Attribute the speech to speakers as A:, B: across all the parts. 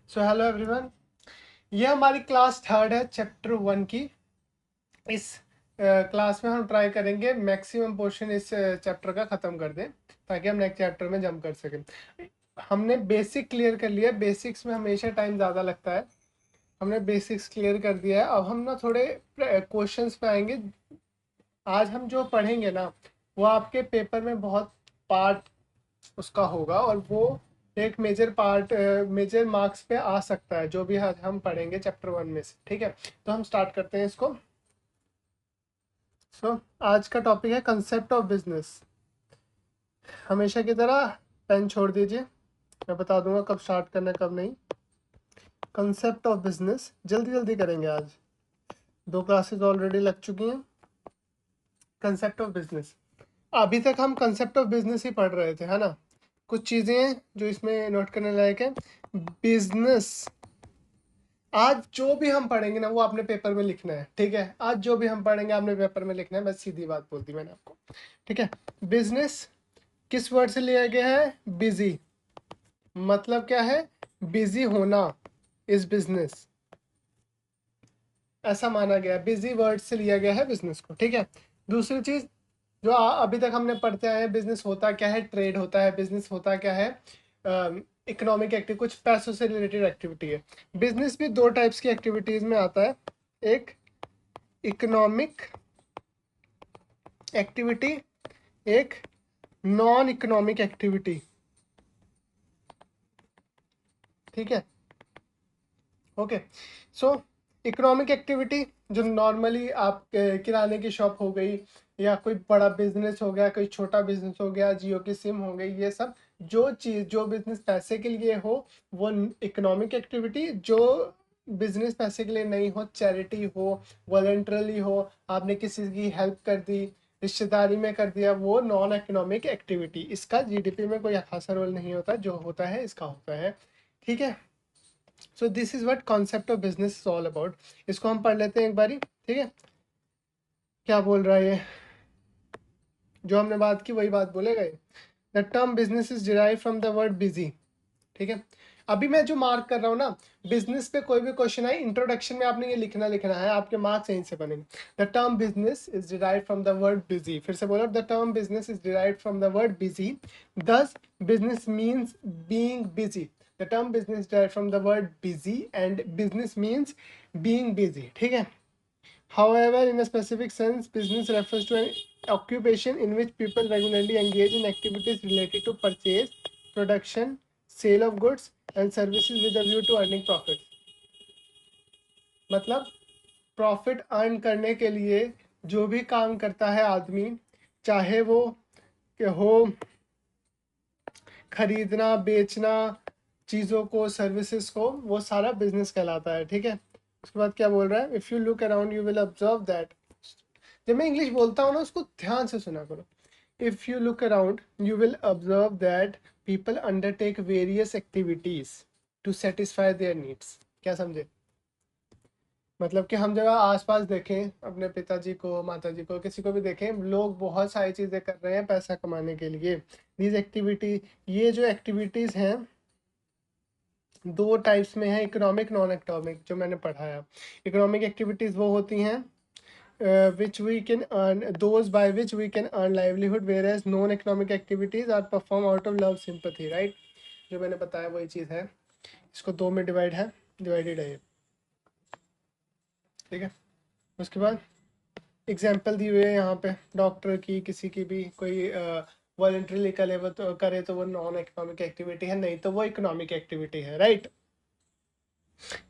A: So hello everyone, ये हमारी class third है चैप्टर 1 की। इस क्लास में हम ट्राई करेंगे मैक्सिमम पोर्शन इस चैप्टर का ख़त्म कर दें ताकि हम नेक्स्ट चैप्टर में जंप कर सकें। हमने बेसिक क्लियर कर लिया। बेसिक्स में हमेशा टाइम ज़्यादा लगता है। हमने बेसिक्स क्लियर कर दिया है। अब हम ना थोड़े क्वेश्चंस पे आएंगे। आज हम जो पढ़ेंगे ना वो आपके पेपर में बहुत पार्ट उसका होगा और वो एक मेजर पार्ट मेजर मार्क्स पे आ सकता है जो भी आज हम पढ़ेंगे चैप्टर 1 में से। ठीक है, तो हम स्टार्ट करते हैं इसको। आज का टॉपिक है कंसेप्ट ऑफ बिजनेस। हमेशा की तरह पेन छोड़ दीजिए, मैं बता दूंगा कब स्टार्ट करना है कब नहीं। कंसेप्ट ऑफ बिजनेस जल्दी जल्दी करेंगे आज, 2 क्लासेस ऑलरेडी लग चुकी हैं। कंसेप्ट ऑफ बिजनेस, अभी तक हम कंसेप्ट ऑफ बिजनेस ही पढ़ रहे थे, है ना। कुछ चीज़ें हैं जो इसमें नोट करने लायक है। बिजनेस, आज जो भी हम पढ़ेंगे ना वो आपने पेपर में लिखना है। ठीक है, आज जो भी हम पढ़ेंगे आपने पेपर में लिखना है, बस सीधी बात बोल दी मैंने आपको। ठीक है, बिजनेस किस वर्ड से लिया गया है? बिजी। मतलब क्या है? बिजी होना इज बिजनेस, ऐसा माना गया। बिजी वर्ड से लिया गया है बिजनेस को। ठीक है, दूसरी चीज जो अभी तक हमने पढ़ते आए हैं, बिजनेस होता क्या है? ट्रेड होता है। बिजनेस होता क्या है? इकोनॉमिक एक्टिविटी, कुछ पैसों से रिलेटेड एक्टिविटी है। बिजनेस भी 2 टाइप्स की एक्टिविटीज में आता है, एक इकोनॉमिक एक्टिविटी, एक नॉन इकोनॉमिक एक्टिविटी। ठीक है, ओके। सो इकोनॉमिक एक्टिविटी जो नॉर्मली आप किराने की शॉप हो गई या कोई बड़ा बिजनेस हो गया, कोई छोटा बिजनेस हो गया, जियो की सिम हो गई, ये सब जो चीज़ जो बिजनेस पैसे के लिए हो वो इकोनॉमिक एक्टिविटी। जो बिजनेस पैसे के लिए नहीं हो, चैरिटी हो, वॉलंटरली हो, आपने किसी की हेल्प कर दी, रिश्तेदारी में कर दिया, वो नॉन इकोनॉमिक एक्टिविटी। इसका जीडीपी में कोई खासा रोल नहीं होता, जो होता है इसका होता है। ठीक है, so this is what concept of business is all about. इसको हम पढ़ लेते हैं एक बारी। ठीक है, क्या बोल रहा है ये? जो हमने बात की वही बात बोलेगा ये। The term business is derive from the word busy. ठीक है, अभी मैं जो मार्क कर रहा हूँ ना, बिजनेस पे कोई भी क्वेश्चन है, इंट्रोडक्शन में आपने ये लिखना है, आपके मार्क्स यहीं से बनेंगे। The term business is derive from the word busy. फिर से बोलो, the term business is derive from the word busy. Thus business means being busy. The term business derive from the word busy and business means being busy. ठीक है, however, in a specific sense, business refers to an occupation in which people regularly engage in activities related to purchase, production, sale of goods and services with a view to earning profit. मतलब profit earn करने के लिए जो भी काम करता है आदमी, चाहे वो हो खरीदना, बेचना चीज़ों को, सर्विसेज को, वो सारा बिजनेस कहलाता है। ठीक है, उसके बाद क्या बोल रहा है? If you look around you will observe that. जब मैं इंग्लिश बोलता हूँ ना उसको ध्यान से सुना करो। If you look around you will observe that people undertake various activities to satisfy their needs. क्या समझे? मतलब कि हम जगह आसपास देखें, अपने पिताजी को, माताजी को, किसी को भी देखें, लोग बहुत सारी चीज़ें कर रहे हैं पैसा कमाने के लिए। दीज एक्टिविटी, ये जो एक्टिविटीज़ हैं 2 टाइप्स में है, इकोनॉमिक, नॉन इकोनॉमिक, जो मैंने पढ़ाया। इकोनॉमिक एक्टिविटीज़ वो होती हैं which we can earn, those by which we can earn livelihood, whereas non economic activities are performed out of love sympathy, right? जो मैंने बताया वही चीज़ है। इसको 2 में डिवाइडेड है ये। ठीक है, उसके बाद एग्जाम्पल दिए हुए हैं यहाँ पे, डॉक्टर की, किसी की भी कोई वॉलेंट्रीली करे तो वो नॉन इकोनॉमिक एक्टिविटी है, नहीं तो वो इकोनॉमिक एक्टिविटी है, राइट।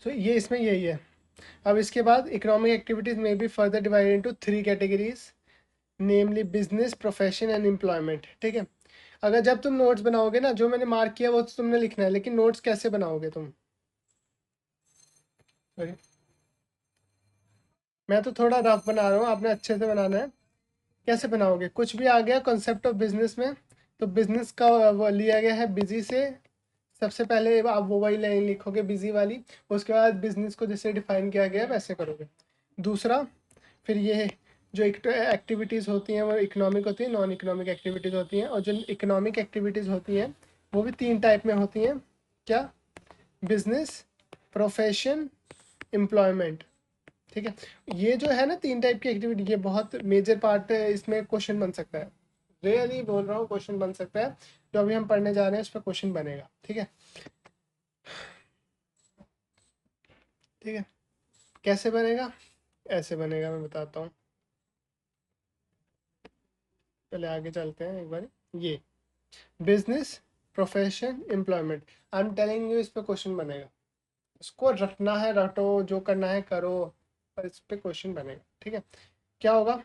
A: सो ये इसमें यही है। अब इसके बाद economic activities may be further divided into 3 categories, namely business, profession and employment. ठीक है, अगर जब तुम नोट्स बनाओगे ना, जो मैंने मार्क किया वो तो तुमने लिखना है, लेकिन नोट्स कैसे बनाओगे तुम? सॉरी, मैं तो थोड़ा रफ बना रहा हूँ, आपने अच्छे से बनाना है। कैसे बनाओगे? कुछ भी आ गया कॉन्सेप्ट ऑफ बिजनेस में, तो बिजनेस का वो लिया गया है बिजी से। सबसे पहले आप वो वही लाइन लिखोगे, बिजी वाली। उसके बाद बिजनेस को जैसे डिफाइन किया गया है वैसे करोगे। दूसरा, फिर ये जो एक्टिविटीज़ होती हैं वो इकोनॉमिक होती है, नॉन इकोनॉमिक एक्टिविटीज़ होती हैं। और जो इकोनॉमिक एक्टिविटीज़ होती हैं वो भी 3 टाइप में होती हैं। क्या? Business, profession, employment. ठीक है, ये जो है ना 3 टाइप की एक्टिविटी, ये बहुत मेजर पार्ट है, इसमें क्वेश्चन बन सकता है। रियली बोल रहा हूँ, क्वेश्चन बन सकता है। जो अभी हम पढ़ने जा रहे हैं उस पर क्वेश्चन बनेगा। ठीक है, ठीक है। कैसे बनेगा? ऐसे बनेगा, मैं बताता हूँ। पहले आगे चलते हैं एक बार। ये business, profession, employment, I am telling you, इस पे क्वेश्चन बनेगा। इसको रटना है रटो, जो करना है करो, पर इस पे क्वेश्चन बनेगा। ठीक है, क्या होगा?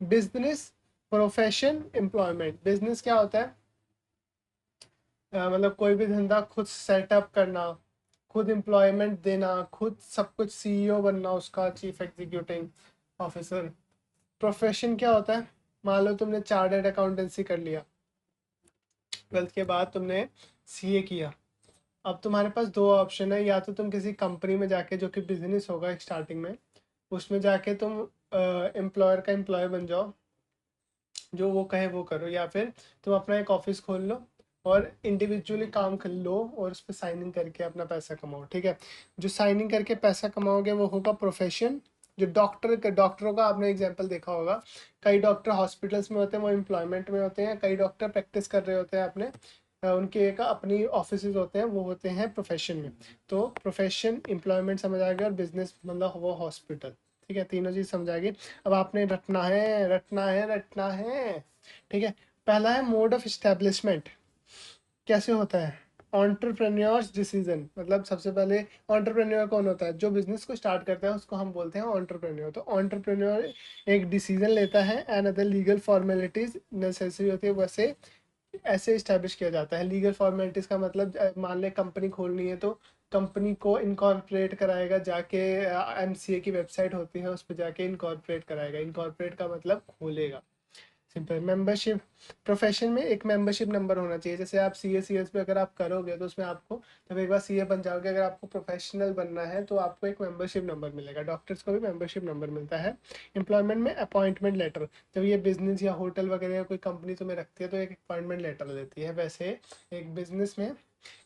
A: Business, profession, employment. बिजनेस क्या होता है? मतलब कोई भी धंधा खुद सेटअप करना, खुद एम्प्लॉयमेंट देना, खुद सब कुछ, सीईओ बनना उसका, चीफ एग्जीक्यूटिव ऑफिसर। प्रोफेशन क्या होता है? मान लो तुमने चार्टर्ड अकाउंटेंसी कर लिया, 12th के बाद तुमने सीए किया। अब तुम्हारे पास दो ऑप्शन है, या तो तुम किसी कंपनी में जाके, जो कि बिजनेस होगा स्टार्टिंग में, उसमें जाके तुम एम्प्लॉयर का एम्प्लॉय बन जाओ, जो वो कहे वो करो, या फिर तुम अपना एक ऑफिस खोल लो और इंडिविजुअली काम कर लो और उस पर साइनिंग करके अपना पैसा कमाओ। ठीक है, जो साइनिंग करके पैसा कमाओगे वो होगा प्रोफेशन। जो डॉक्टरों का आपने एग्जांपल देखा होगा, कई डॉक्टर हॉस्पिटल्स में होते हैं, वो एम्प्लॉयमेंट में होते हैं। कई डॉक्टर प्रैक्टिस कर रहे होते हैं अपने, उनके एक अपनी ऑफिस होते हैं, वो होते हैं प्रोफेशन में। तो प्रोफेशन, एम्प्लॉयमेंट समझ आ गया, और बिजनेस मतलब वो हॉस्पिटल। ठीक है, तीनों चीज समझ आ गई। अब आपने रटना है, रटना है, रटना है। ठीक है, पहला है मोड ऑफ इस्टेब्लिशमेंट। कैसे होता है? ऑन्टरप्रेन्योर्स डिसीजन, मतलब सबसे पहले ऑन्टरप्रेन्योर कौन होता है? जो बिजनेस को स्टार्ट करता है उसको हम बोलते हैं ऑन्टरप्रेन्योर। तो ऑन्टरप्रेन्योर एक डिसीजन लेता है, and other legal formalities necessary होती है, वैसे ऐसे इस्टेब्लिश किया जाता है। लीगल फॉर्मेलिटीज का मतलब, मान ले कंपनी खोलनी है तो कंपनी को इनकॉर्पोरेट कराएगा, जाके एमसीए की वेबसाइट होती है उस पर जाके इनकॉर्पोरेट कराएगा। इनकॉर्पोरेट का मतलब खोलेगा, सिंपल। मेंबरशिप, प्रोफेशन में एक मेंबरशिप नंबर होना चाहिए। जैसे आप सीए सीएस पे अगर आप करोगे तो उसमें आपको, जब एक बार सीए बन जाओगे, अगर आपको प्रोफेशनल बनना है तो आपको एक मेंबरशिप नंबर मिलेगा। डॉक्टर्स को भी मेंबरशिप नंबर मिलता है। एम्प्लॉयमेंट में अपॉइंटमेंट लेटर, जब ये बिजनेस या होटल वगैरह या कोई कंपनी तुम्हें रखती है तो एक अपॉइंटमेंट लेटर देती है। वैसे एक बिजनेस में,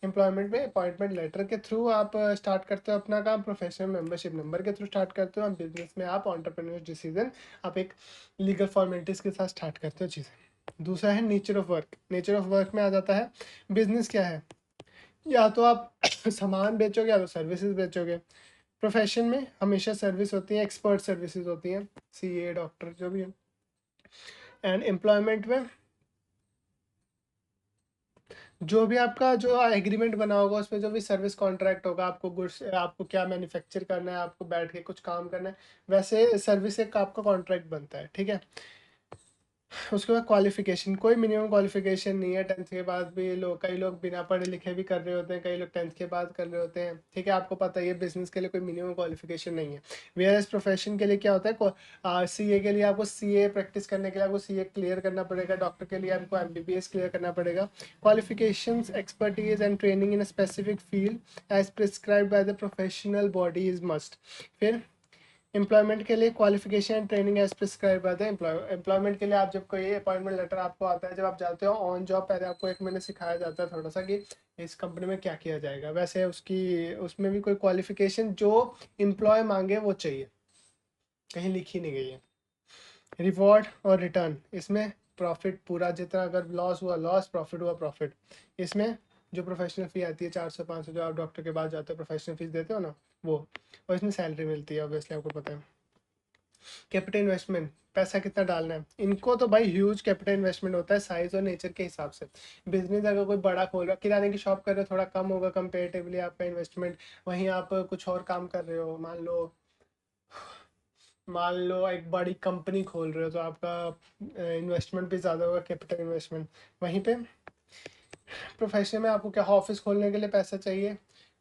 A: एम्प्लॉयमेंट में अपॉइंटमेंट लेटर के थ्रू आप स्टार्ट करते हो अपना काम। प्रोफेशनल मेंबरशिप नंबर के थ्रू स्टार्ट करते हो। बिजनेस में आप एंटरप्रेन्योर डिसीजन, आप एक लीगल फॉर्मेलिटीज के साथ स्टार्ट करते हो चीज़ें। दूसरा है nature of work. Nature of work में आ जाता है, बिजनेस क्या है? या तो आप सामान बेचोगे या तो सर्विसेज बेचोगे। प्रोफेशन में हमेशा सर्विस होती है, एक्सपर्ट सर्विसेज होती हैं, सीए, डॉक्टर, जो भी है। एंड एम्प्लॉयमेंट में जो भी आपका जो एग्रीमेंट बना होगा, उसमें जो भी सर्विस कॉन्ट्रैक्ट होगा, आपको गुड्स, आपको क्या मैन्युफैक्चर करना है, आपको बैठ के कुछ काम करना है, वैसे सर्विस एक आपका कॉन्ट्रैक्ट बनता है। ठीक है, उसके बाद क्वालिफिकेशन, कोई मिनिमम क्वालिफिकेशन नहीं है। 10th के बाद भी लोग, कई लोग बिना पढ़े लिखे भी कर रहे होते हैं, कई लोग 10th के बाद कर रहे होते हैं। ठीक है, आपको पता है ये बिजनेस के लिए कोई मिनिमम क्वालिफिकेशन नहीं है। वेयर एज प्रोफेशन के लिए क्या होता है, सीए के लिए आपको सीए प्रैक्टिस करने के लिए आपको सीए क्लियर करना पड़ेगा। डॉक्टर के लिए आपको एमबीबीएस क्लियर करना पड़ेगा। Qualifications, expertise and training in specific field as prescribed by the professional body is must. फिर एम्प्लॉयमेंट के लिए qualification and training as prescribe by the employ. Employment के लिए आप जब कोई अपॉइंटमेंट लेटर आपको आता है, जब आप जाते हो ऑन जॉब, पहले आपको 1 महीने सिखाया जाता है थोड़ा सा कि इस कंपनी में क्या किया जाएगा। वैसे उसकी, उसमें भी कोई क्वालिफिकेशन जो एम्प्लॉय मांगे वो चाहिए, कहीं लिखी नहीं गई है। रिवॉर्ड और रिटर्न, इसमें प्रॉफिट पूरा, जितना अगर लॉस हुआ लॉस, प्रॉफिट हुआ प्रॉफिट। इसमें जो प्रोफेशनल फ़ी आती है 400-500, जो आप डॉक्टर के पास जाते हो प्रोफेशनल फीस देते हो ना, वो। और इसमें सैलरी मिलती है, ऑब्वियसली आपको पता है। कैपिटल इन्वेस्टमेंट, पैसा कितना डालना है। इनको तो भाई ह्यूज कैपिटल इन्वेस्टमेंट होता है, साइज और नेचर के हिसाब से। बिजनेस अगर कोई बड़ा खोल रहा है, किराने की शॉप कर रहे हो, थोड़ा कम होगा कंपेरेटिवली आपका इन्वेस्टमेंट। वहीं आप कुछ और काम कर रहे हो, मान लो एक बड़ी कंपनी खोल रहे हो, तो आपका इन्वेस्टमेंट भी ज़्यादा होगा, कैपिटल इन्वेस्टमेंट। वहीं पे प्रोफेशन में आपको क्या, ऑफिस खोलने के लिए पैसा चाहिए,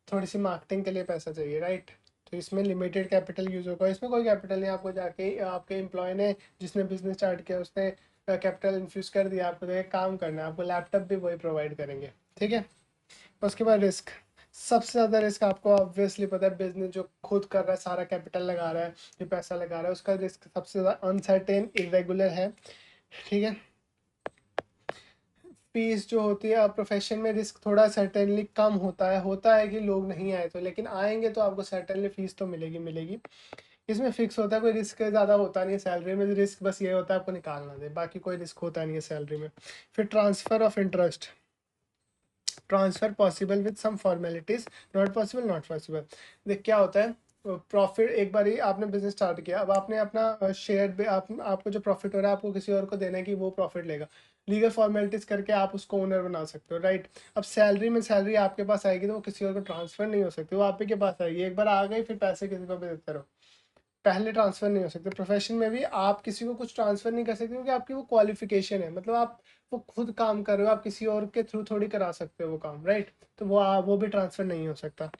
A: थोड़ी सी मार्केटिंग के लिए पैसा चाहिए, राइट। तो इसमें लिमिटेड कैपिटल यूज़ होगा, इसमें कोई कैपिटल नहीं। आपको जाके आपके एम्प्लॉय ने, जिसने बिजनेस स्टार्ट किया, उसने कैपिटल इन्फ्यूज़ कर दिया, आपको तो एक काम करना है, आपको लैपटॉप भी वही प्रोवाइड करेंगे। ठीक है, उसके बाद रिस्क, सबसे ज़्यादा रिस्क आपको ऑब्वियसली पता है, बिजनेस जो खुद कर रहा है, सारा कैपिटल लगा रहा है, जो पैसा लगा रहा है, उसका रिस्क सबसे ज़्यादा अनसर्टेन, इरेगुलर है। ठीक है, फीस जो होती है, प्रोफेशन में रिस्क थोड़ा सर्टेनली कम होता है कि लोग नहीं आए तो, लेकिन आएंगे तो आपको सर्टेनली फीस तो मिलेगी मिलेगी। इसमें फिक्स होता है, कोई रिस्क ज़्यादा होता नहीं है। सैलरी में रिस्क बस ये होता है आपको निकालना दे, बाकी कोई रिस्क होता नहीं है सैलरी में। फिर transfer of interest, transfer possible with some formalities, not possible not possible. देख क्या होता है, प्रॉफिट एक बार ही आपने बिजनेस स्टार्ट किया, अब आपने अपना शेयर आपको जो प्रॉफिट हो रहा है आपको किसी और को देना है कि वो प्रॉफिट लेगा, लीगल फॉर्मेलिटीज़ करके आप उसको ओनर बना सकते हो, राइट। अब सैलरी आपके पास आएगी तो वो किसी और को ट्रांसफ़र नहीं हो सकती, वो आप ही के पास आएगी, एक बार आ गई फिर पैसे किसी को भी देते रहो, पहले ट्रांसफ़र नहीं हो सकते। प्रोफेशन में भी आप किसी को कुछ ट्रांसफ़र नहीं कर सकते क्योंकि आपकी वो क्वालिफिकेशन है, मतलब आप वो खुद काम कर रहे हो, आप किसी और के थ्रू थोड़ी करा सकते हो वो काम, राइट। तो वो भी ट्रांसफ़र नहीं हो सकता।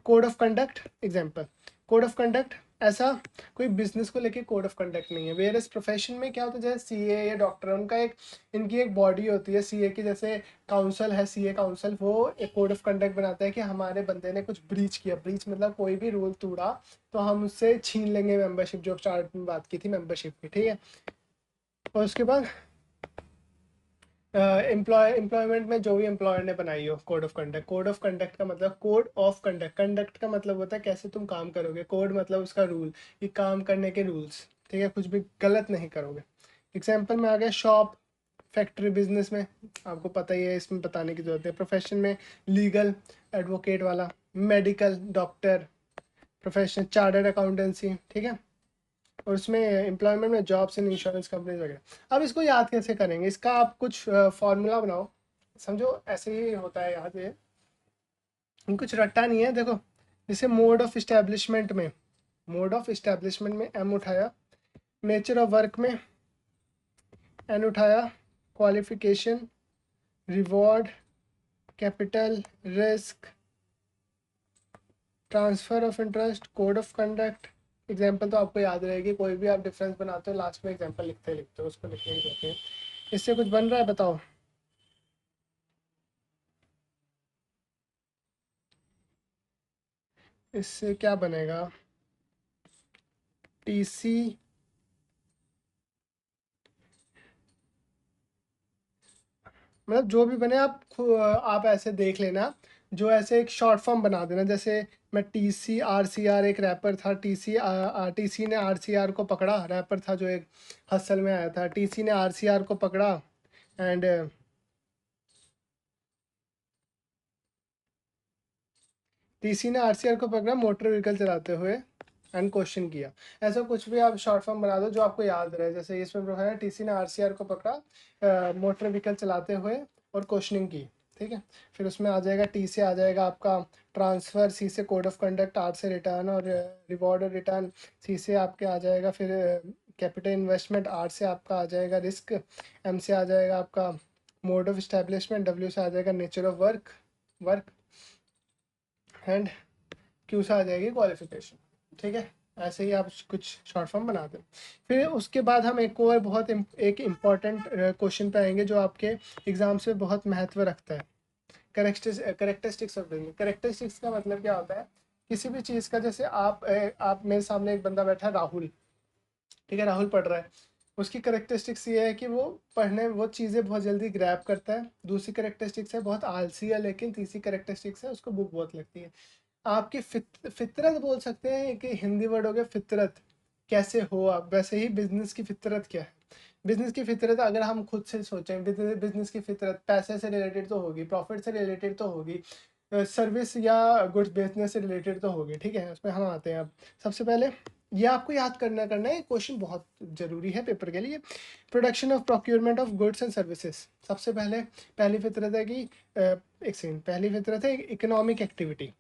A: Code of conduct example, code of conduct ऐसा कोई बिजनेस को लेके कोड ऑफ कंडक्ट नहीं है। वेयर इस प्रोफेशन में क्या होता है, जैसे सीए या डॉक्टर, उनका एक इनकी एक बॉडी होती है सीए की, जैसे काउंसिल है सीए काउंसिल, वो एक कोड ऑफ कंडक्ट बनाता है कि हमारे बंदे ने कुछ ब्रीच किया, ब्रीच मतलब कोई भी रूल तोड़ा तो हम उससे छीन लेंगे मेंबरशिप, जो स्टार्ट में बात की थी मेंबरशिप की, ठीक है। और उसके बाद एम्प्लॉयमेंट में जो भी एम्प्लॉयर ने बनाई हो code of conduct, code of conduct का मतलब कोड ऑफ कंडक्ट, कंडक्ट का मतलब होता है कैसे तुम काम करोगे, कोड मतलब उसका रूल, ये काम करने के रूल्स, ठीक है, कुछ भी गलत नहीं करोगे। एग्जाम्पल में आ गया शॉप, फैक्ट्री, बिजनेस में आपको पता ही है, इसमें बताने की जरूरत है। प्रोफेशन में लीगल, एडवोकेट वाला, medical, doctor, professional, chartered accountancy, ठीक है। और उसमें एम्प्लॉयमेंट में जॉब्स एंड इंश्योरेंस कंपनीज वगैरह। अब इसको याद कैसे करेंगे, इसका आप कुछ फॉर्मूला बनाओ, समझो ऐसे ही होता है याद है, कुछ रट्टा नहीं है। देखो जैसे मोड ऑफ इस्टेब्लिशमेंट में, मोड ऑफ इस्टेब्लिशमेंट में एम उठाया, नेचर ऑफ वर्क में एन उठाया, qualification, reward, capital, risk, transfer of interest, code of conduct. Example तो आपको याद रहेगी, कोई भी आप डिफरेंस बनाते हो लास्ट में एग्जाम्पल लिखते लिखते हो उसको लिखने की जरूरत है। इससे कुछ बन रहा है बताओ। इससे क्या बनेगा, टीसी, मतलब जो भी बने आप ऐसे देख लेना, जो ऐसे एक शॉर्ट फॉर्म बना देना, जैसे मैं टीसी आरसीआर, एक रैपर था टीसी, टीसी ने आरसीआर को पकड़ा, रैपर था जो एक हसल में आया था, टीसी ने आरसीआर को पकड़ा एंड टीसी ने आरसीआर को पकड़ा मोटर व्हीकल चलाते हुए एंड क्वेश्चन किया। ऐसा कुछ भी आप शॉर्ट फॉर्म बना दो जो आपको याद रहे, जैसे इसमें जो है टीसी ने आरसीआर को पकड़ा मोटर व्हीकल चलाते हुए और क्वेश्चनिंग की, ठीक है। फिर उसमें आ जाएगा, टी से आ जाएगा आपका ट्रांसफ़र, सी से कोड ऑफ कंडक्ट, आर से रिटर्न और रिवॉर्ड और रिटर्न, सी से आपके आ जाएगा फिर कैपिटल इन्वेस्टमेंट, आर से आपका आ जाएगा रिस्क, एम से आ जाएगा आपका मोड ऑफ इस्टेब्लिशमेंट, डब्ल्यू से आ जाएगा nature of work work and Q से आ जाएगी क्वालिफिकेशन, ठीक है। ऐसे ही आप कुछ शॉर्ट फॉर्म बना दें। फिर उसके बाद हम एक और एक इम्पॉर्टेंट क्वेश्चन पे आएंगे जो आपके एग्जाम से बहुत महत्व रखता है, करेक्टरिस्टिक्स ऑफ बिजनेस। करेक्टरिस्टिक्स का मतलब क्या होता है, किसी भी चीज़ का, जैसे आप मेरे सामने एक बंदा बैठा है राहुल, ठीक है, राहुल पढ़ रहा है, उसकी करेक्टरिस्टिक्स ये है कि वो पढ़ने वो चीज़ें बहुत जल्दी ग्रैब करता है। दूसरी करेक्टरिस्टिक्स है बहुत आलसी है, लेकिन तीसरी करेक्टरिस्टिक्स है उसको बुक बहुत लगती है। आपकी फितरत बोल सकते हैं कि हिंदी वर्ड हो गया फितरत, कैसे हो आप, वैसे ही बिजनेस की फितरत क्या है। बिजनेस की फितरत अगर हम खुद से सोचें, बिजनेस की फितरत पैसे से रिलेटेड तो होगी, प्रॉफिट से रिलेटेड तो होगी, सर्विस या गुड्स बेचने से रिलेटेड तो होगी, ठीक है। उसमें हम आते हैं अब, सबसे पहले ये आपको याद करना है, क्वेश्चन बहुत जरूरी है पेपर के लिए। Production of procurement of goods and services, सबसे पहले पहली फितरत है कि एक सेकंड, पहली फितरत है इकोनॉमिक एक्टिविटी,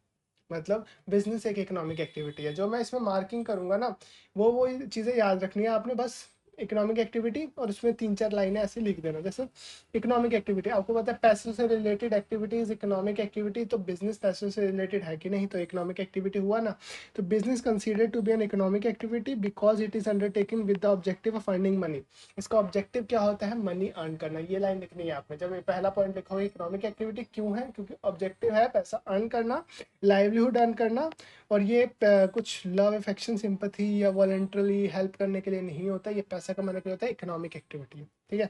A: मतलब बिजनेस एक इकोनॉमिक एक्टिविटी है। जो मैं इसमें मार्किंग करूंगा ना, वो चीज़ें याद रखनी है आपने, बस इकोनॉमिक एक्टिविटी और उसमें 3-4 लाइनें ऐसे लिख देना। जैसे इकोनॉमिक एक्टिविटी आपको पता है पैसों से रिलेटेड एक्टिविटीज इकोनॉमिक एक्टिविटी, तो बिजनेस पैसों से रिलेटेड है कि नहीं, तो इकोनॉमिक एक्टिविटी हुआ ना। तो business consider to be an economic activity because it is undertaking with the objective of earning money. इसका ऑब्जेक्टिव क्या होता है, मनी अर्न करना। ये लाइन लिखनी है आपने, जब ये पहला पॉइंट लिखोगे इकोनॉमिक एक्टिविटी क्यों है, क्योंकि ऑब्जेक्टिव है पैसा अर्न करना, लाइवलीहुड अर्न करना। और ये कुछ लव अफेक्शन सिंपथी या वॉलंटरली हेल्प करने के लिए नहीं होता, ये पैसा कमाने के लिए होता है, इकोनॉमिक एक्टिविटी, ठीक है।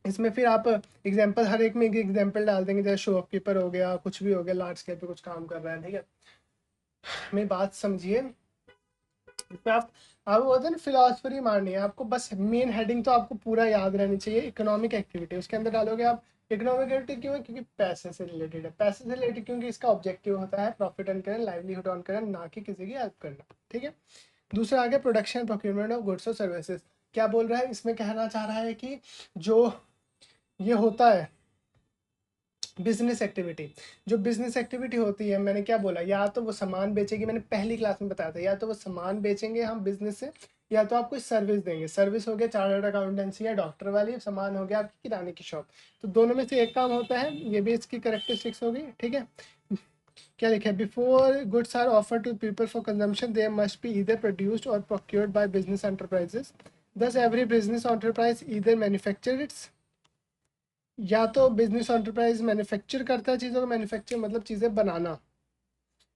B: इसमें फिर आप एग्जांपल हर एक में एक एग्जांपल डाल देंगे, जैसे शॉपकीपर हो गया, कुछ भी हो गया, लार्ज स्केल पे कुछ काम कर रहा है, ठीक है। मेरी बात समझिए, इसमें आप बोलते हैं ना फिलोसफरी मारनी है आपको, बस मेन हेडिंग तो आपको पूरा याद रहनी चाहिए, इकोनॉमिक एक्टिविटी, उसके अंदर डालोगे आप। इकोनॉमिक एक्टिविटी क्यों है? क्योंकि पैसे से रिलेटेड है, पैसे से रिलेटेड क्योंकि इसका ऑब्जेक्टिव होता है प्रॉफिट अर्न करना, लाइवलीहुड अर्न करना, ना कि किसी की हेल्प करना, ठीक है। दूसरा आ गया प्रोडक्शन प्रोक्योरमेंट ऑफ गुड्स और सर्विसेज। क्या बोल रहा है इसमें? कहना चाह रहा है कि जो ये होता है बिजनेस एक्टिविटी, जो बिजनेस एक्टिविटी होती है, मैंने क्या बोला, या तो वो सामान बेचेगी, मैंने पहली क्लास में बताया था, या तो वो सामान बेचेंगे हम बिजनेस से, या तो आप कोई सर्विस देंगे। सर्विस हो गया चार्टर्ड अकाउंटेंसी या डॉक्टर वाली, सामान हो गया आपकी किराने की शॉप। तो दोनों में से एक काम होता है, ये भी इसकी करेक्टरिस्टिक्स होगी, ठीक है। क्या लिखा है? Before goods are offer to people for consumption they must be either produced और procured by business enterprises. Thus every business enterprise either manufacture its, या तो बिजनेस एंटरप्राइज मैन्युफैक्चर करता है चीज़ों को, मैन्युफैक्चर मतलब चीज़ें बनाना,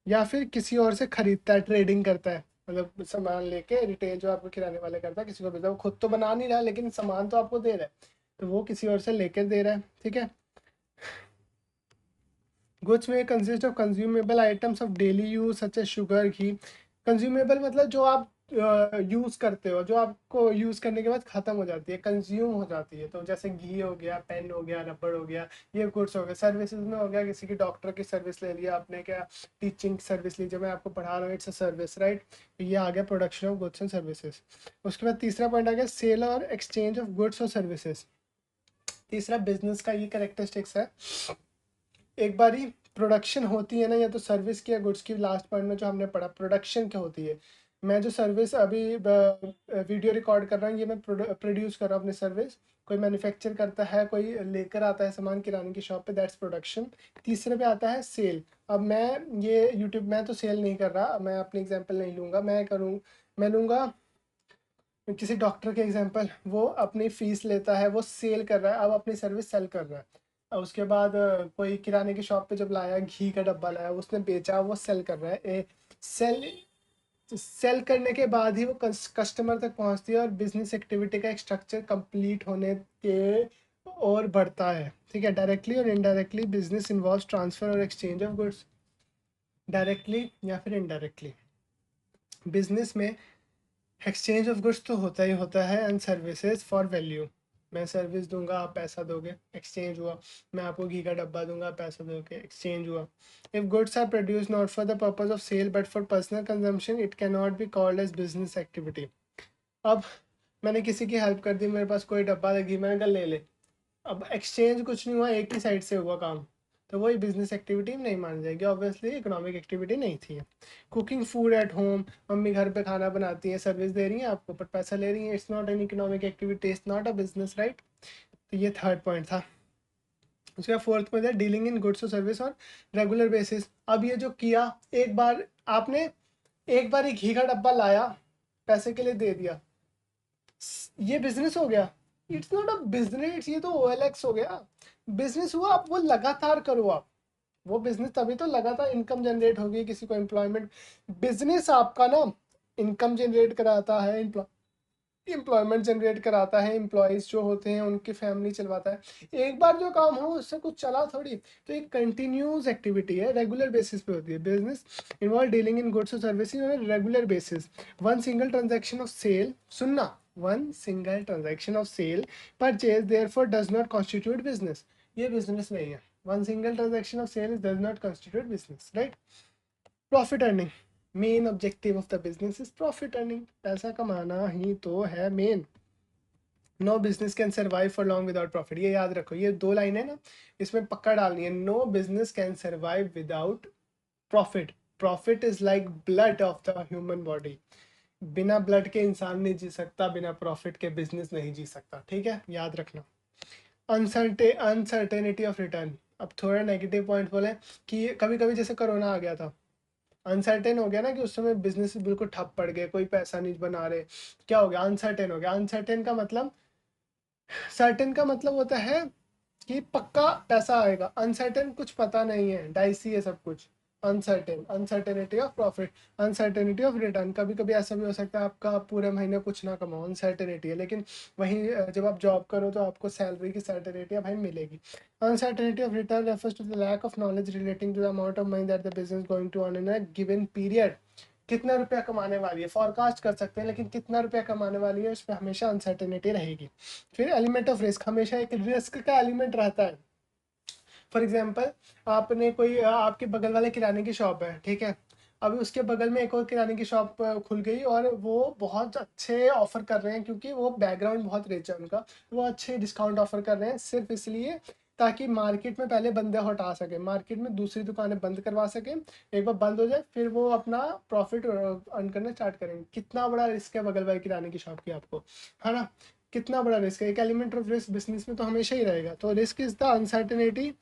B: या फिर किसी और से खरीदता है, ट्रेडिंग करता है, मतलब सामान लेके रिटेल जो आपको किराने वाले करता है, किसी को बेचता है, वो खुद तो बना नहीं रहा लेकिन सामान तो आपको दे रहा है, तो वो किसी और से लेकर दे रहा है, ठीक है। गुड्स में consist of consumable items of daily use such as sugar ghee. Consumable मतलब जो आप यूज करते हो, जो आपको यूज करने के बाद खत्म हो जाती है, कंज्यूम हो जाती है, तो जैसे घी हो गया, पेन हो गया, रबड़ हो गया, ये गुड्स हो गए। सर्विसेज में हो गया, किसी की डॉक्टर की सर्विस ले लिया आपने, क्या टीचिंग सर्विस लीजिए, मैं आपको पढ़ा रहा हूँ, इट्स अ सर्विस, राइट। ये आ गया production of goods and services. उसके बाद तीसरा पॉइंट आ गया सेल और एक्सचेंज ऑफ गुड्स और सर्विसेज। तीसरा बिजनेस का ये करेक्टरिस्टिक्स है, एक बारी प्रोडक्शन होती है ना, या तो सर्विस की या गुड्स की, लास्ट पॉइंट में जो हमने पढ़ा प्रोडक्शन क्या होती है। मैं जो सर्विस अभी वीडियो रिकॉर्ड कर रहा हूँ, ये मैं प्रोड्यूस कर रहा हूँ अपनी सर्विस, कोई मैन्युफैक्चर करता है, कोई लेकर आता है सामान किराने की शॉप पे, दैट्स प्रोडक्शन। तीसरे पे आता है सेल। अब मैं ये यूट्यूब, मैं तो सेल नहीं कर रहा, मैं अपनी एग्जांपल नहीं लूँगा, मैं लूँगा किसी डॉक्टर के एग्जांपल। वो अपनी फीस लेता है, वो सेल कर रहा है, अब अपनी सर्विस सेल कर रहा है। और उसके बाद कोई किराने की शॉप पे जब लाया, घी का डब्बा लाया, उसने बेचा, वो सेल कर रहा है। सेल सेल करने के बाद ही वो कस्टमर तक पहुंचती है, और बिजनेस एक्टिविटी का एक स्ट्रक्चर कंप्लीट होने के और बढ़ता है, ठीक है। डायरेक्टली और इनडायरेक्टली बिजनेस इन्वॉल्व ट्रांसफर और एक्सचेंज ऑफ गुड्स, डायरेक्टली या फिर इनडायरेक्टली। बिजनेस में एक्सचेंज ऑफ गुड्स तो होता ही होता है, एंड सर्विसेज फॉर वैल्यू। मैं सर्विस दूंगा, आप पैसा दोगे, एक्सचेंज हुआ। मैं आपको घी का डब्बा दूंगा, पैसा दोगे, एक्सचेंज हुआ। If goods are produce not for the purpose of sale but for personal consumption, it can not be called as business activity. अब मैंने किसी की हेल्प कर दी, मेरे पास कोई डब्बा था घी, मैंने कहा ले ले। अब एक्सचेंज कुछ नहीं हुआ, एक ही साइड से हुआ काम, तो वही बिजनेस एक्टिविटी नहीं मानी जाएगी, ऑब्वियसली इकोनॉमिक एक्टिविटी नहीं थी। Cooking food at home, mummy घर पे खाना बनाती है, सर्विस दे रही है आपको पर पैसा ले रही है, it's not an economic activity, it's not a business, right. तो ये थर्ड पॉइंट था। उसके बाद फोर्थ पॉइंट है डीलिंग इन गुड्स और सर्विस ऑन रेगुलर बेसिस। अब ये जो किया, एक बार आपने एक बार ही घी का डब्बा लाया, पैसे के लिए दे दिया, ये बिजनेस हो गया? इट्स नॉट अ बिजनेस, ये तो OLX हो गया। बिजनेस हुआ आप वो लगातार करो, आप वो बिजनेस, तभी तो लगातार इनकम जनरेट होगी, किसी को एम्प्लॉयमेंट। बिजनेस आपका ना इनकम जनरेट कराता है, एम्प्लॉयमेंट जनरेट कराता है, एम्प्लॉयज जो होते हैं उनकी फैमिली चलवाता है। एक बार जो काम हो उससे कुछ चला थोड़ी, तो एक कंटिन्यूस एक्टिविटी है, रेगुलर बेसिस पे होती है। Business involve dealing in goods और services on regular basis. One single transaction of sale, सुनना, one single transaction of sale purchase therefore does not constitute business. ये बिजनेस नहीं है। One single transaction of sale does not constitute business, right. Profit earning, main objective of the business is profit earning, पैसा कमाना ही तो है main. No business can survive for long without profit, ये याद रखो, ये दो लाइन है ना, इसमें पक्का डालनी है। No business can survive without profit. Profit is like blood of the human body. बिना ब्लड के इंसान नहीं जी सकता, बिना प्रॉफिट के बिजनेस नहीं जी सकता, ठीक है, याद रखना। अनसर्टेनिटी ऑफ रिटर्न, अब थोड़ा नेगेटिव पॉइंट बोले कि कभी कभी जैसे कोरोना आ गया था, अनसर्टेन हो गया ना, कि उस समय बिजनेस बिल्कुल ठप पड़ गए, कोई पैसा नहीं बना रहे, क्या हो गया, अनसर्टेन हो गया। अनसर्टेन का मतलब, सर्टेन का मतलब होता है कि पक्का पैसा आएगा, अनसर्टेन कुछ पता नहीं है, डाइसी है सब कुछ।
A: Uncertain, uncertainty of profit, uncertainty of return. कभी कभी ऐसा भी हो सकता है आपका पूरे महीने कुछ ना कमाओ, अनसर्टेनिटी है, लेकिन वहीं जब आप जॉब करो तो आपको सैलरी की सर्टेनिटी भाई मिलेगी। Uncertainty of return refers to the lack of knowledge relating to the amount of money that the business going to earn in a given period. कितना रुपया कमाने वाली है फॉरकास्ट कर सकते हैं, लेकिन कितना रुपया कमाने वाली है उस पर हमेशा अनसर्टेनिटी रहेगी। फिर एलिमेंट ऑफ रिस्क, हमेशा एक रिस्क का एलिमेंट रहता है। फॉर एग्जाम्पल, आपने कोई आपके बगल वाले किराने की शॉप है, ठीक है, अभी उसके बगल में एक और किराने की शॉप खुल गई और वो बहुत अच्छे ऑफर कर रहे हैं, क्योंकि वो बैकग्राउंड बहुत रिच है उनका, वो अच्छे डिस्काउंट ऑफर कर रहे हैं सिर्फ इसलिए ताकि मार्केट में पहले बंदे हटा सके, मार्केट में दूसरी दुकानें बंद करवा सके। एक बार बंद हो जाए फिर वो अपना प्रॉफिट अर्न करना स्टार्ट करेंगे। कितना बड़ा रिस्क है बगल वाले किराने की शॉप की आपको, है ना, कितना बड़ा रिस्क है। एक एलिमेंट ऑफ रिस्क बिजनेस में तो हमेशा ही रहेगा। तो risk is the uncertainty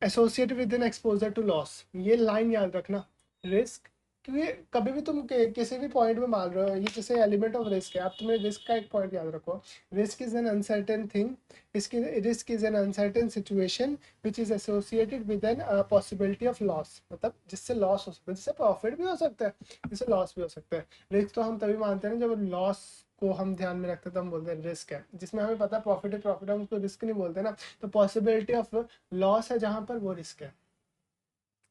A: associated with an exposure to loss. ये लाइन याद रखना, रिस्क, क्योंकि कभी भी तुम किसी भी पॉइंट में मान रहे हो, ये जैसे एलिमेंट ऑफ रिस्क है, आप तुम्हें रिस्क का एक पॉइंट याद रखो। Risk is an uncertain thing, इसकी risk is an uncertain situation which is associated with an possibility of loss, मतलब जिससे लॉस हो सकता है, जिससे प्रॉफिट भी हो सकता है, जिससे लॉस भी हो सकता है। रिस्क तो हम तभी मानते हैं जब लॉस को हम ध्यान में रखते हैं तो हम बोलते हैं रिस्क है। जिसमें हमें पता है प्रॉफिट है, प्रॉफिट हम उसको रिस्क नहीं बोलते ना। तो पॉसिबिलिटी ऑफ लॉस है जहां पर, वो रिस्क है,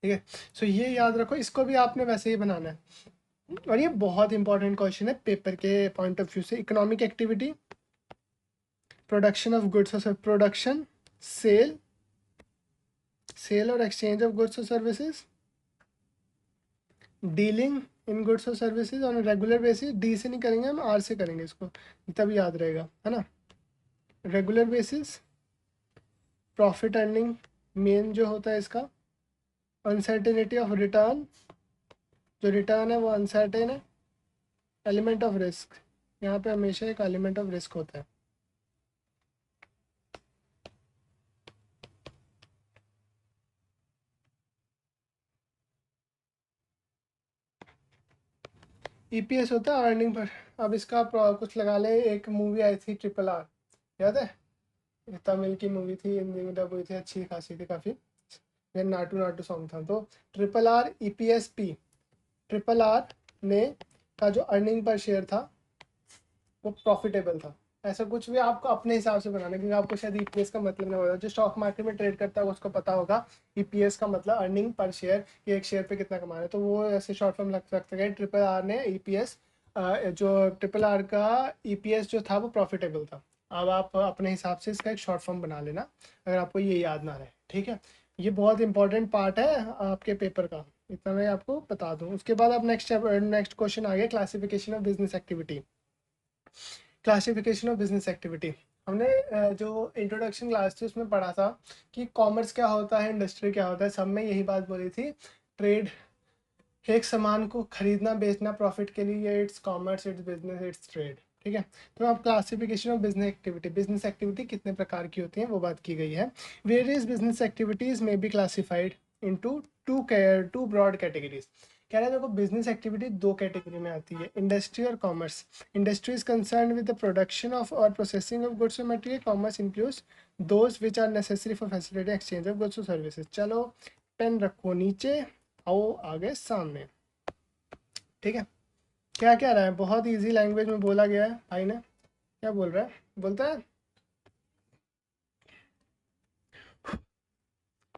A: ठीक है। सो ये याद रखो, इसको भी आपने वैसे ही बनाना है। और ये बहुत इंपॉर्टेंट क्वेश्चन है पेपर के पॉइंट ऑफ व्यू से। Economic activity, production of goods और प्रोडक्शन, सेल, सेल और एक्सचेंज ऑफ गुड्स और सर्विसेज, डीलिंग इन गुड्स और services on regular basis. D से नहीं करेंगे हम, आर से करेंगे इसको, तब याद रहेगा, है ना। Regular basis, profit earning main जो होता है इसका। अनसर्टेनिटी ऑफ रिटर्न, जो रिटर्न है वो अनसर्टेन है। एलिमेंट ऑफ रिस्क, यहाँ पे हमेशा एक एलिमेंट ऑफ रिस्क होता है। ईपीएस होता है अर्निंग पर। अब इसका कुछ लगा ले, एक मूवी आई थी ट्रिपल आर, याद है, ये तमिल की मूवी थी, हिंदी में डब हुई थी, अच्छी खासी थी काफ़ी, ये नाटू नाटू सॉन्ग था। तो triple R EPS P, triple R ने का जो अर्निंग पर शेयर था वो प्रॉफिटेबल था। ऐसा कुछ भी आपको अपने हिसाब से बनाना है, क्योंकि आपको शायद ईपीएस का मतलब नहीं होगा। जो स्टॉक मार्केट में ट्रेड करता है उसको पता होगा ईपीएस का मतलब अर्निंग पर शेयर, कि एक शेयर पे कितना कमाना है। तो वो ऐसे शॉर्ट फॉर्म लग सकता है। ट्रिपल आर ने ईपीएस, जो ट्रिपल आर का ईपीएस जो था वो प्रॉफिटेबल था। अब आप अपने हिसाब से इसका एक शॉर्ट फॉर्म बना लेना, अगर आपको ये याद ना रहे, ठीक है। ये बहुत इंपॉर्टेंट पार्ट है आपके पेपर का, इतना मैं आपको बता दूं। उसके बाद अब नेक्स्ट क्वेश्चन आ गया, classification of business activity. Classification of business activity, हमने जो इंट्रोडक्शन क्लास थी उसमें पढ़ा था कि कॉमर्स क्या होता है, इंडस्ट्री क्या होता है। सब में यही बात बोली थी, ट्रेड, एक सामान को खरीदना बेचना प्रॉफिट के लिए, it's commerce, it's business, it's trade, ठीक है। तो अब classification of business activity, business activity कितने प्रकार की होती हैं वो बात की गई है। Various business activities may be classified into two broad categories. कह रहा है देखो, बिजनेस एक्टिविटी दो कैटेगरी में आती है, इंडस्ट्री और commerce. Industry is concern with the production of और प्रोसेसिंग ऑफ गुड्स और material. Commerce includes those which are necessary for facility exchange of goods और सर्विसेज। चलो पेन रखो नीचे, आओ आगे सामने, ठीक है। क्या क्या रहा है, बहुत इजी लैंग्वेज में बोला गया है भाई ने। क्या बोल रहा है, बोलता है,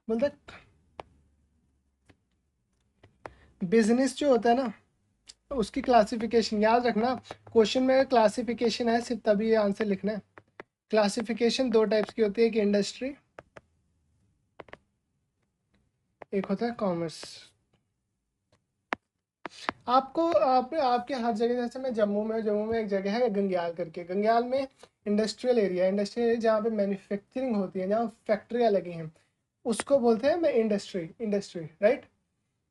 A: बोलता है बिजनेस जो होता है ना, उसकी क्लासिफिकेशन याद रखना। क्वेश्चन में क्लासिफिकेशन है सिर्फ तभी ये आंसर लिखना है। क्लासिफिकेशन दो टाइप्स की होती है, एक इंडस्ट्री, एक होता है कॉमर्स। आपके हर जगह, जैसे मैं जम्मू में एक जगह है गंग्याल करके, गंग्याल में इंडस्ट्रियल एरिया जहाँ पे मैन्युफैक्चरिंग होती है, जहाँ फैक्ट्रियाँ लगी हैं, उसको बोलते हैं मैं इंडस्ट्री, राइट।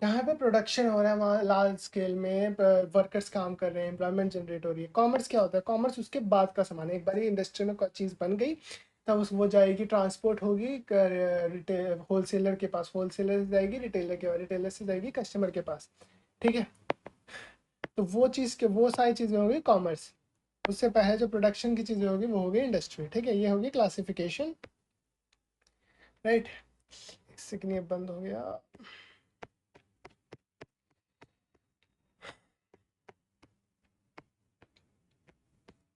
A: यहाँ पे प्रोडक्शन हो रहा है, वहाँ लार्ज स्केल में वर्कर्स काम कर रहे हैं, एम्प्लॉयमेंट जनरेट हो रही है। कॉमर्स क्या होता है, कॉमर्स उसके बाद का सामान है। एक बार इंडस्ट्री में कोई चीज़ बन गई तब उस वो जाएगी, ट्रांसपोर्ट होगी रिटेल होलसेलर के पास, होलसेलर से जाएगी रिटेलर के पास, रिटेलर से जाएगी कस्टमर के पास, ठीक है। तो वो चीज़ के वो सारी चीज़ें होगी कॉमर्स। उससे पहले जो प्रोडक्शन की चीज़ें होगी वो होगी इंडस्ट्री, ठीक है। ये होगी क्लासिफिकेशन, राइट। किसी के लिए बंद हो गया।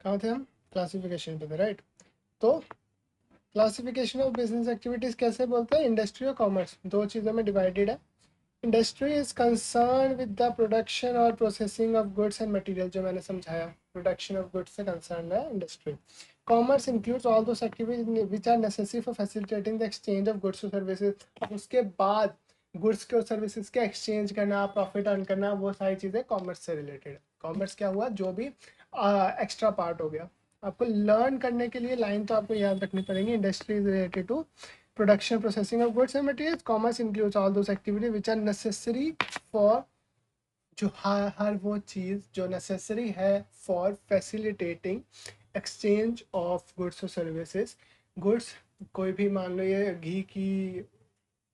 A: कहाँ थे हम? क्लासिफिकेशन पे थे, राइट। तो क्लासिफिकेशन ऑफ बिजनेस एक्टिविटीज कैसे बोलते हैं? इंडस्ट्री और कॉमर्स दो चीज़ों में डिवाइडेड है। Industry is concern with the production और processing of goods and material, जो मैंने समझाया, प्रोडक्शन ऑफ गुड्स से कंसर्न है industry. Commerce includes all those activities which are necessary for facilitating the exchange of goods और services. अब उसके बाद गुड्स के और सर्विसेज के एक्सचेंज करना, प्रॉफिट अर्न करना, वो सारी चीज़ें कॉमर्स से रिलेटेड है। कॉमर्स क्या हुआ? जो भी एक्स्ट्रा पार्ट हो गया। आपको लर्न करने के लिए लाइन तो आपको याद रखनी पड़ेगी। Industry is related to production processing of goods and materials. Commerce includes all those activity which are necessary for, जो हर वो चीज़ जो नेसेसरी है for facilitating exchange of goods और सर्विसेज। गुड्स, कोई भी मान लो ये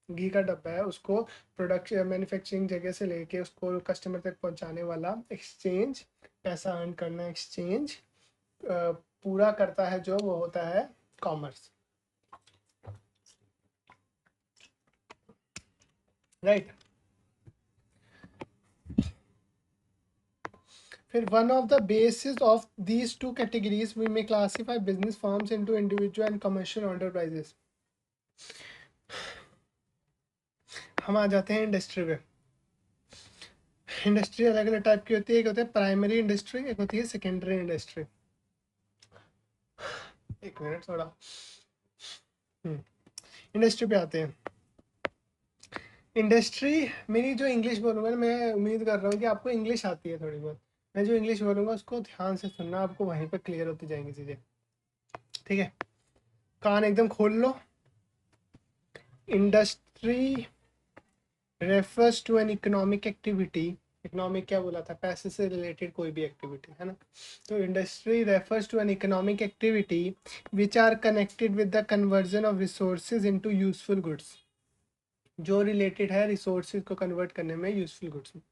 A: घी का डब्बा है, उसको प्रोडक्शन मैन्युफैक्चरिंग जगह से लेके उसको कस्टमर तक पहुंचाने वाला एक्सचेंज, पैसा अर्न करना, एक्सचेंज पूरा करता है जो, वो होता है कॉमर्स, राइट। फिर one of the basis of these two categories we may classify business firms into individual and commercial enterprises. हम आ जाते हैं इंडस्ट्री पे। इंडस्ट्री अलग अलग टाइप की होती है। एक होती है प्राइमरी इंडस्ट्री, एक होती है सेकेंडरी इंडस्ट्री। एक मिनट थोड़ा, इंडस्ट्री पे आते हैं। इंडस्ट्री, मेरी जो इंग्लिश बोलूँगा, मैं उम्मीद कर रहा हूँ कि आपको इंग्लिश आती है थोड़ी बहुत। मैं जो इंग्लिश बोलूँगा उसको ध्यान से सुनना, आपको वहीं पर क्लियर होती जाएंगी चीज़ें, ठीक है? कान एकदम खोल लो। Industry refers to an economic activity. Economic क्या बोला था? पैसे से रिलेटेड कोई भी एक्टिविटी, है ना? तो industry refers to an economic activity which are connected with the conversion of resources into useful goods, जो रिलेटेड है रिसोर्सेज को कन्वर्ट करने में यूजफुल गुड्स में।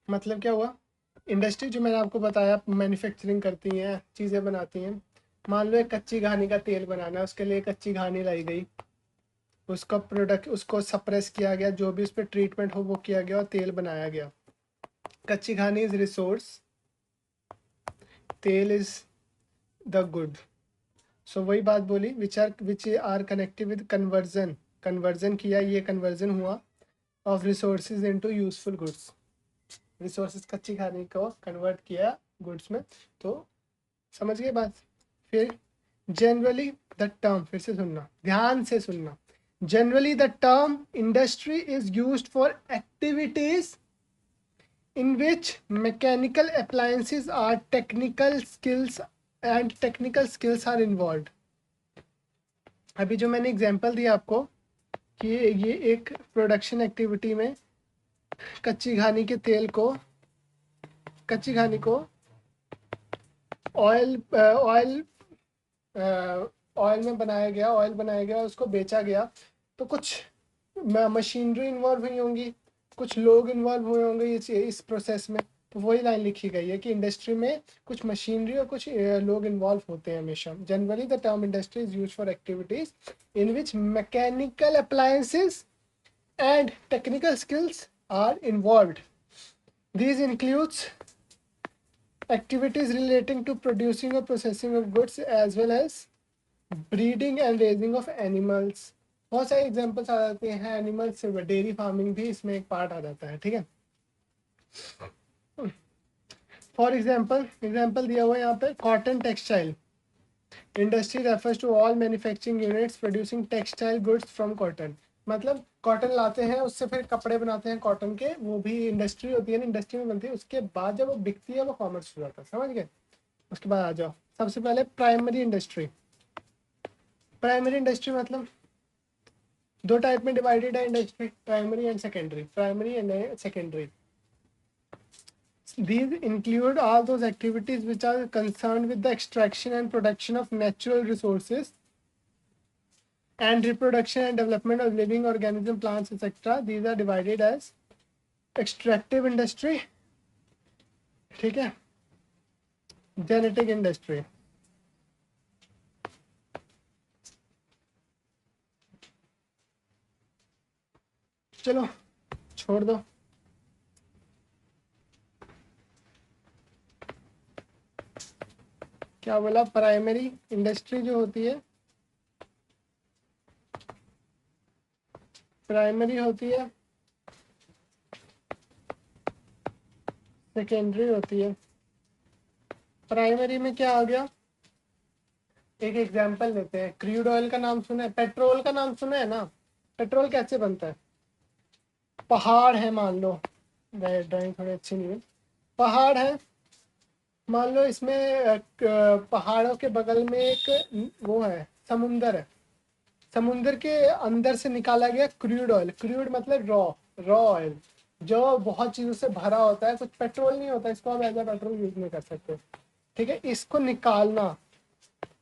A: मतलब क्या हुआ? इंडस्ट्री जो मैंने आपको बताया मैन्युफैक्चरिंग करती हैं, चीज़ें बनाती हैं। मान लो एक कच्ची घानी का तेल बनाना है, उसके लिए कच्ची घानी लाई गई, उसका प्रोडक्ट, उसको सप्रेस किया गया, जो भी उस पर ट्रीटमेंट हो वो किया गया और तेल बनाया गया। Kachchi ghani is resource, tel is the good. So वही बात बोली, which are connected with conversion. Conversion किया, ये कन्वर्जन हुआ of resources into useful goods. Resources कच्ची घानी को कन्वर्ट किया गुड्स में। तो समझ गए बात? फिर जनरली द टर्म, फिर से सुनना, ध्यान से सुनना। Generally the term industry is used for activities in which mechanical appliances are technical skills are involved। अभी जो मैंने एग्जांपल दिया आपको कि ये एक प्रोडक्शन एक्टिविटी में कच्ची घानी के तेल को, कच्ची घानी को ऑयल ऑयल में बनाया गया, ऑयल बनाया गया, उसको बेचा गया। तो कुछ मशीनरी इन्वॉल्व हुई होंगी, कुछ लोग इन्वॉल्व हुए होंगे इस प्रोसेस में। तो वही लाइन लिखी गई है कि इंडस्ट्री में कुछ मशीनरी और कुछ लोग इन्वॉल्व होते हैं हमेशा। Generally the term industry is use for activities in which mechanical appliances and technical skills are involved. These includes activities relating to producing or processing of goods as well as breeding and raising of animals. बहुत सारे examples आ जाते हैं animals से, dairy farming भी इसमें एक part आ जाता है, ठीक है? फॉर एग्जांपल दिया हुआ है यहाँ पे, cotton textile industry refers to all manufacturing units producing textile goods from cotton. मतलब कॉटन लाते हैं, उससे फिर कपड़े बनाते हैं कॉटन के, वो भी इंडस्ट्री होती है ना, इंडस्ट्री में बनती है। उसके बाद जब वो बिकती है वो कॉमर्स हो जाता है, समझ गए? उसके बाद आ जाओ, सबसे पहले प्राइमरी इंडस्ट्री। प्राइमरी इंडस्ट्री मतलब दो टाइप में डिवाइडेड है industry, primary and secondary. Primary and secondary, these include all those activities which are concerned with the extraction and production of natural resources and reproduction and development of living organism, plants, etc. These are divided as extractive industry, ठीक है, genetic industry। चलो छोड़ दो। क्या बोला? Primary industry जो होती है, प्राइमरी होती है, सेकेंडरी होती है। प्राइमरी में क्या आ गया? एक एग्जांपल लेते हैं। क्रूड ऑयल का नाम सुना है? पेट्रोल का नाम सुना है ना? पेट्रोल कैसे बनता है? पहाड़ है मान लो, ड्राइंग थोड़ी अच्छी नहीं है। पहाड़ है, मान लो इसमें पहाड़ों के बगल में एक वो है, समुंदर है। समुंदर के अंदर से निकाला गया क्रूड ऑयल। क्रूड मतलब रॉ, रॉ ऑयल, जो बहुत चीज़ों से भरा होता है। कुछ पेट्रोल नहीं होता, इसको हम एज अ पेट्रोल यूज नहीं कर सकते। ठीक है, इसको निकालना,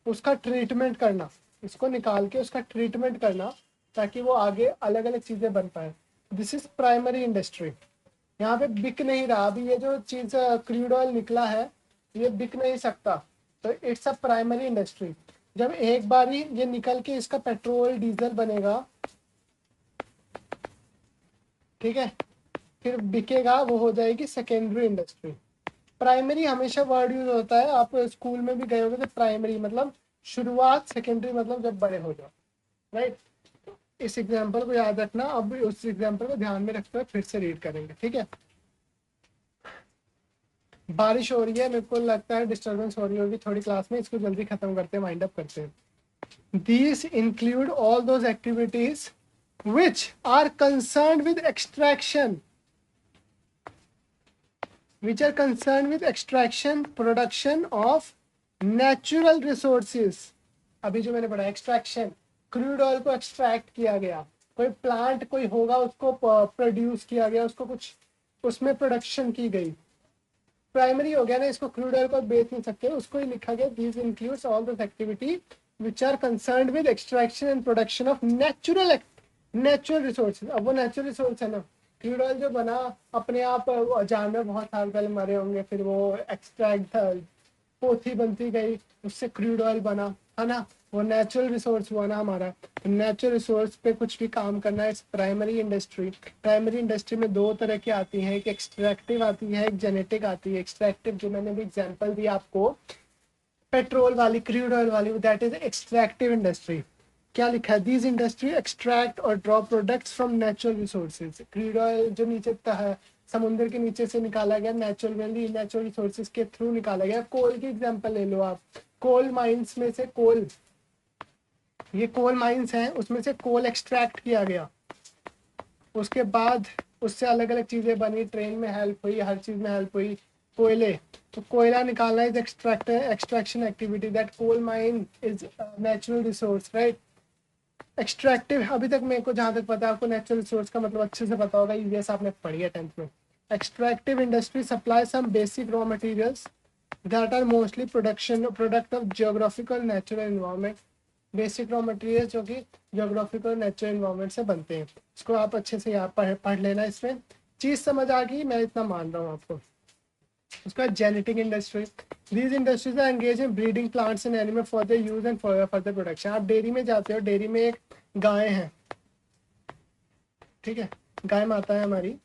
A: उसका ट्रीटमेंट करना, इसको निकाल के उसका ट्रीटमेंट करना ताकि वो आगे अलग अलग चीज़ें बन पाए। This is primary industry. यहाँ पे बिक नहीं रहा। अभी ये जो चीज़ क्रूड ऑयल निकला है, ये बिक नहीं सकता, तो इट्स अ प्राइमरी इंडस्ट्री। जब एक बार ही ये निकल के इसका पेट्रोल डीजल बनेगा, ठीक है, फिर बिकेगा, वो हो जाएगी सेकेंडरी इंडस्ट्री। प्राइमरी हमेशा वर्ड यूज होता है, आप स्कूल में भी गए होंगे, तो प्राइमरी मतलब शुरुआत, सेकेंडरी मतलब जब बड़े हो जाओ, राइट। इस एग्जाम्पल को याद रखना। अब उस एग्जाम्पल को ध्यान में रखते हुए फिर से रीड करेंगे, ठीक है। बारिश हो रही है, मेरे को लगता है डिस्टर्बेंस हो रही होगी थोड़ी क्लास में, इसको जल्दी खत्म करते हैं, वाइंड अप करते हैं। These include all those activities which are concerned with extraction, production of natural resources। अभी जो मैंने पढ़ा एक्सट्रैक्शन, क्रूड ऑयल को एक्सट्रैक्ट किया गया, कोई प्लांट कोई होगा, उसको प्रोड्यूस किया गया, उसको कुछ उसमें प्रोडक्शन की गई, प्राइमरी हो गया ना। इसको क्रूड ऑयल को बेच नहीं सकते, उसको ही लिखा गया these includes all this activity which are concerned with extraction and production of natural resources. अब वो नेचुरल रिसोर्स है ना, क्रूड ऑयल जो बना, अपने आप जानवर बहुत साल पहले मरे होंगे, फिर वो एक्सट्रैक्ट, पोथी बनती गई, उससे क्रूड ऑयल बना, है ना, वो नेचुरल रिसोर्स हुआ ना हमारा। तो नेचुरल रिसोर्स पे कुछ भी काम करना है, प्राइमरी इंडस्ट्री। प्राइमरी इंडस्ट्री में दो तरह की आती है, एक एक्सट्रैक्टिव आती है, एक जेनेटिक आती है। एक्सट्रैक्टिव जो मैंने भी एग्जांपल दिया आपको, पेट्रोल वाली, क्रूड ऑयल वाली, दैट इज एक्सट्रैक्टिव इंडस्ट्री। क्या लिखा है? दीज इंडस्ट्री एक्सट्रैक्ट और draw products from natural resources. Crude oil जो नीचे है, समुद्र के नीचे से निकाला गया, नेचुरल रिसोर्सेज के थ्रू निकाला गया। कोल की एग्जांपल ले लो आप, कोल माइंस में से कोल, ये कोल माइंस हैं, उसमें से कोल एक्सट्रैक्ट किया गया, उसके बाद उससे अलग अलग चीज़ें बनी, ट्रेन में हेल्प हुई, हर चीज़ में हेल्प हुई। कोयले, तो कोयला निकालना is extraction activity. That coal mine is natural resource, right. Extractive, अभी तक मेरे को जहाँ तक पता है, आपको नेचुरल रिसोर्स का मतलब अच्छे से पता होगा, ईवीएस आपने पढ़ी है 10th में। Extractive industry supply some basic raw materials that are mostly product of geographical natural environment. Basic raw material जो कि जियोग्राफिकल नेचुरल एनवायरनमेंट से बनते हैं। इसको आप अच्छे से यहाँ पढ़ लेना। इसमें चीज़ समझ आ गई, मैं इतना मान रहा हूँ आपको। उसका genetic industry, these industries are engage in breeding plants and animal for the use and for the production. आप डेयरी में जाते हो, डेयरी में एक गाय है, ठीक है, गाय माता है हमारी,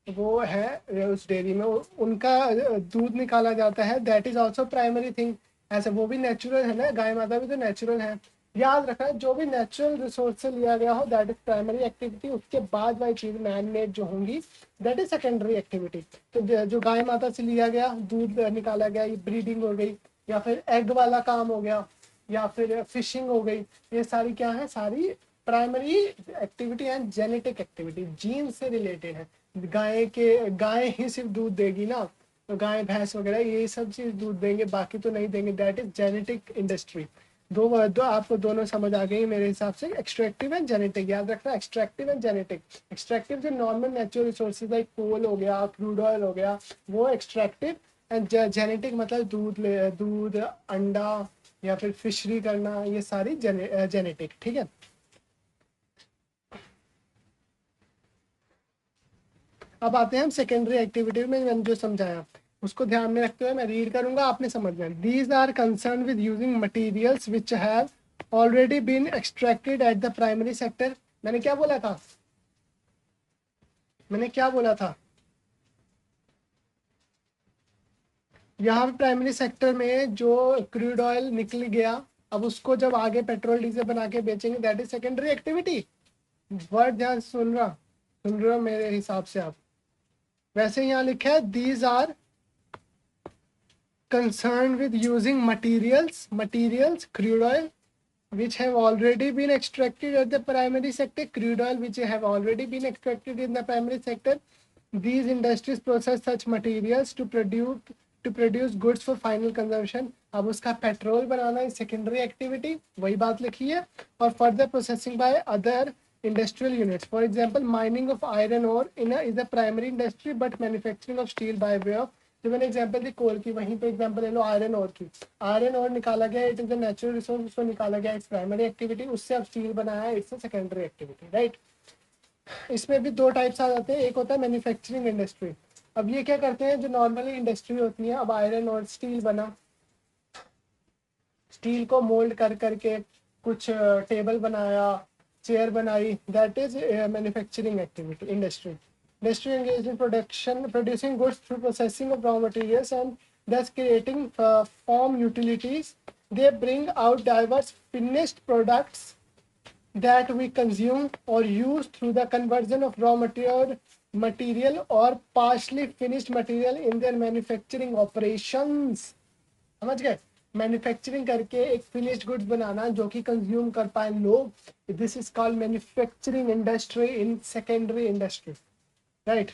A: वो है उस डेयरी में, उनका दूध निकाला जाता है, that is also primary thing. ऐसे वो भी नेचुरल है ना, गाय माता भी तो नेचुरल है। याद रखना, जो भी नेचुरल रिसोर्स से लिया गया हो दैट इज प्राइमरी एक्टिविटी। उसके बाद वाली चीज मैन मेड जो होंगी दैट इज सेकेंडरी एक्टिविटी। तो जो गाय माता से लिया गया, दूध निकाला गया, ये ब्रीडिंग हो गई, या फिर एग वाला काम हो गया, या फिर फिशिंग हो गई, ये सारी क्या है? सारी primary activity and genetic activity, gene से रिलेटेड है। गाय ही सिर्फ दूध देगी ना, तो गाय भैंस वगैरह ये सब चीज दूध देंगे, बाकी तो नहीं देंगे। That is genetic industry. दो आपको दोनों समझ आ गई मेरे हिसाब से, एक्सट्रैक्टिव एंड जेनेटिक। याद रखना, एक्सट्रैक्टिव एंड जेनेटिक। एक्सट्रैक्टिव जो नॉर्मल नेचुरल रिसोर्सेज लाइक कोल हो गया, क्रूड ऑयल हो गया, वो एक्सट्रैक्टिव। एंड जेनेटिक मतलब दूध, अंडा, या फिर फिशरी करना, ये सारी जेनेटिक, ठीक है। अब आते हैं हम सेकेंडरी एक्टिविटी में। मैंने जो समझाया उसको ध्यान में रखते हुए मैं रीड करूंगा, आपने समझना है। These are concern with using materials which have already been extracted at the primary sector. मैंने क्या बोला था? मैंने क्या बोला था, यहाँ पे प्राइमरी सेक्टर में जो क्रूड ऑयल निकल गया, अब उसको जब आगे पेट्रोल डीजल बना के बेचेंगे, that is secondary activity. Word ध्यान सुन रहे हो मेरे हिसाब से आप। वैसे यहाँ लिखा है these are concerned with using materials crude oil which have already been extracted at the primary sector, crude oil which have already been extracted in the primary sector. These industries process such materials to produce goods for final consumption. अब उसका petrol बनाना है secondary activity, वही बात लिखी है। और further processing by other industrial units, for example mining of iron ore is a primary industry but manufacturing of steel by way of, जो मैंने एग्जांपल दी कोल की, वहीं पे एग्जांपल ले लो आयरन ओर की। आयरन ओर निकाला गया, it is a natural resource, उसको निकाला गया, इट्स प्राइमरी एक्टिविटी, उससे अब स्टील बनाया, it's a secondary activity, right. इसमें भी दो टाइप्स आ जाते हैं, एक होता है मैन्युफैक्चरिंग इंडस्ट्री। अब ये क्या करते हैं, जो नॉर्मली इंडस्ट्री होती है, अब आयरन और स्टील बना, स्टील को मोल्ड कर करके कुछ टेबल बनाया, चेयर बनाई, that is manufacturing activity industry. Industry engaged in producing goods through processing of raw materials and thus creating form utilities. They bring out diverse finished products that we consume or use through the conversion of raw material or partially finished material in their manufacturing operations. समझ गए, manufacturing करके एक finished goods बनाना जो कि consume कर पाए लोग, this is called manufacturing industry in secondary industry, right.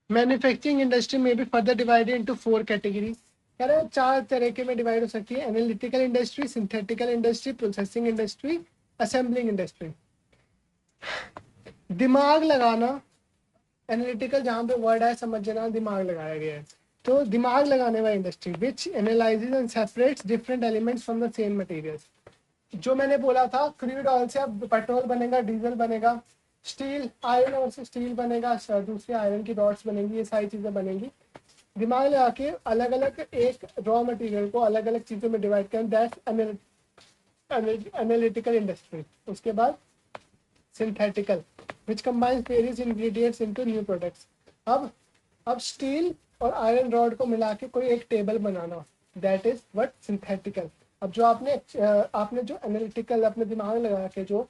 A: Manufacturing industry में भी फर्दर डिवाइडेड इनटू 4 कैटेगरीज, कह रहे हैं 4 तरह के में डिवाइड हो सकती है, analytical industry, synthetical industry, processing industry, assembling industry. दिमाग लगाना, एनालिटिकल जहाँ पे वर्ड है समझना दिमाग लगाया गया है, तो दिमाग लगाने वाली industry which analyses and separates different elements from the same materials. जो मैंने बोला था क्रूड ऑयल से अब पेट्रोल बनेगा, डीजल बनेगा, स्टील आयरन और से स्टील बनेगा, दूसरी आयरन की रॉड्स बनेंगी, ये सारी चीज़ें बनेंगी। दिमाग लगा के अलग अलग एक रॉ मटेरियल को अलग अलग चीज़ों में डिवाइड करें, दैट्स एनालिटिकल इंडस्ट्री। उसके बाद synthetical which combines various ingredients into new products. अब स्टील और आयरन रॉड को मिला के कोई एक टेबल बनाना, दैट इज व्हाट सिंथेटिकल। अब जो आपने जो एनालिटिकल अपने दिमाग लगा के जो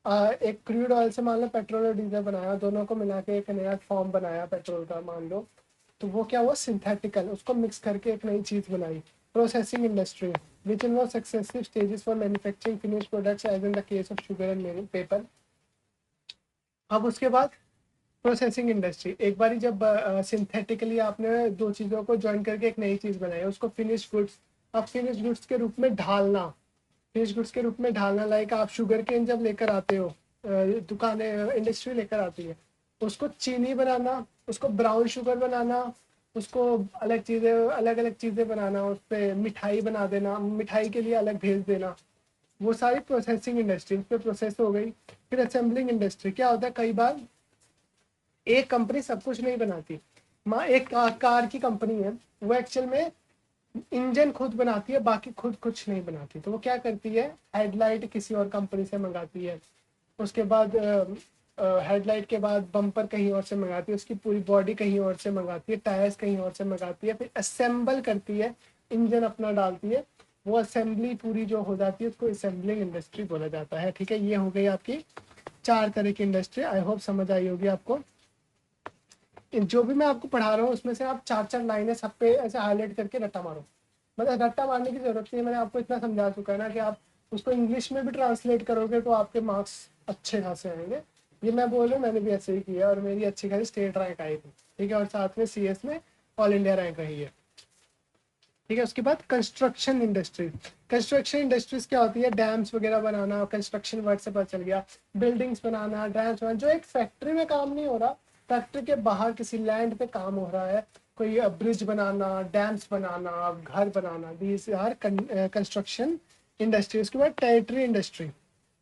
A: एक क्रूड ऑयल से मान लो पेट्रोल और डीजल बनाया, दोनों को मिला के एक नया फॉर्म बनाया पेट्रोल का मान लो, तो वो क्या हुआ सिंथेटिकल, उसको मिक्स करके एक नई चीज़ बनाई। Processing industry which involve successive stages for manufacturing finished products as in the case of sugar and paper. अब उसके बाद प्रोसेसिंग इंडस्ट्री, एक बारी जब सिंथेटिकली आपने दो चीज़ों को ज्वाइन करके एक नई चीज़ बनाई, उसको फिनिश गुड्स, अब फिनिश गुड्स के रूप में ढालना, फिनिश गुड्स के रूप में ढालना, लाइक आप शुगर केन जब लेकर आते हो, दुकानें इंडस्ट्री लेकर आती है, उसको चीनी बनाना, उसको ब्राउन शुगर बनाना, उसको अलग अलग चीज़ें बनाना, उस पर मिठाई बना देना, मिठाई के लिए अलग भेज देना, वो सारी प्रोसेसिंग इंडस्ट्री पे प्रोसेस हो गई। फिर असेंबलिंग इंडस्ट्री क्या होता है, कई बार एक कंपनी सब कुछ नहीं बनाती, एक कार की कंपनी है, वो एक्चुअल में इंजन खुद बनाती है, बाकी खुद कुछ नहीं बनाती, तो वो क्या करती है, हेडलाइट किसी और कंपनी से मंगाती है, उसके बाद हेडलाइट के बाद बम्पर कहीं और से मंगाती है, उसकी पूरी बॉडी कहीं और से मंगाती है, टायर्स कहीं और से मंगाती है, फिर असेंबल करती है, इंजन अपना डालती है, वो असेंबली पूरी जो हो जाती है उसको असेंबलिंग इंडस्ट्री बोला जाता है। ठीक है, ये हो गई आपकी 4 तरह की इंडस्ट्री। आई होप समझ आई होगी आपको। जो भी मैं आपको पढ़ा रहा हूँ उसमें से आप 4 लाइनें सब पे ऐसे हाईलाइट करके रट्टा मारो, मतलब रट्टा मारने की जरूरत नहीं है, मैंने आपको इतना समझा चुका है ना कि आप उसको इंग्लिश में भी ट्रांसलेट करोगे तो आपके मार्क्स अच्छे खासे आएंगे। ये मैं बोल रहा हूँ, मैंने भी ऐसे ही किया और मेरी अच्छी खासी स्टेट रैंक आई थी, ठीक है, और साथ में CS में ऑल इंडिया रैंक रही है, ठीक है। उसके बाद कंस्ट्रक्शन इंडस्ट्री, कंस्ट्रक्शन इंडस्ट्रीज क्या होती है, डैम्स वगैरह बनाना, कंस्ट्रक्शन वर्ड से पता चल गया, बिल्डिंग्स बनाना, डैम्स बनाना, जो एक फैक्ट्री में काम नहीं हो रहा, फैक्ट्री के बाहर किसी लैंड पे काम हो रहा है, कोई ब्रिज बनाना, डैम्स बनाना, घर बनाना, दीज आर कंस्ट्रक्शन इंडस्ट्री। उसके बाद टेरिटरी इंडस्ट्री,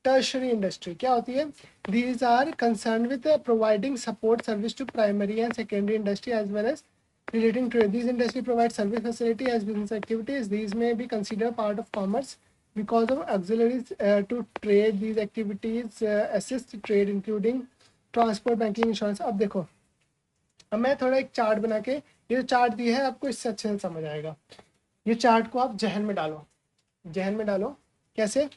A: टर्शरी इंडस्ट्री क्या होती है, these are concern with providing support service to primary and secondary industry as well as relating to these industry provide service facility as business activities. These may be considered part of commerce.
B: because of auxiliaries to trade these activities assist trade including transport banking insurance. अब देखो, अब मैं थोड़ा एक chart बना के, ये जो चार्ट दिया है आपको इससे अच्छे से समझ आएगा। ये चार्ट को आप जहन में डालो, जहन में डालो। कैसे?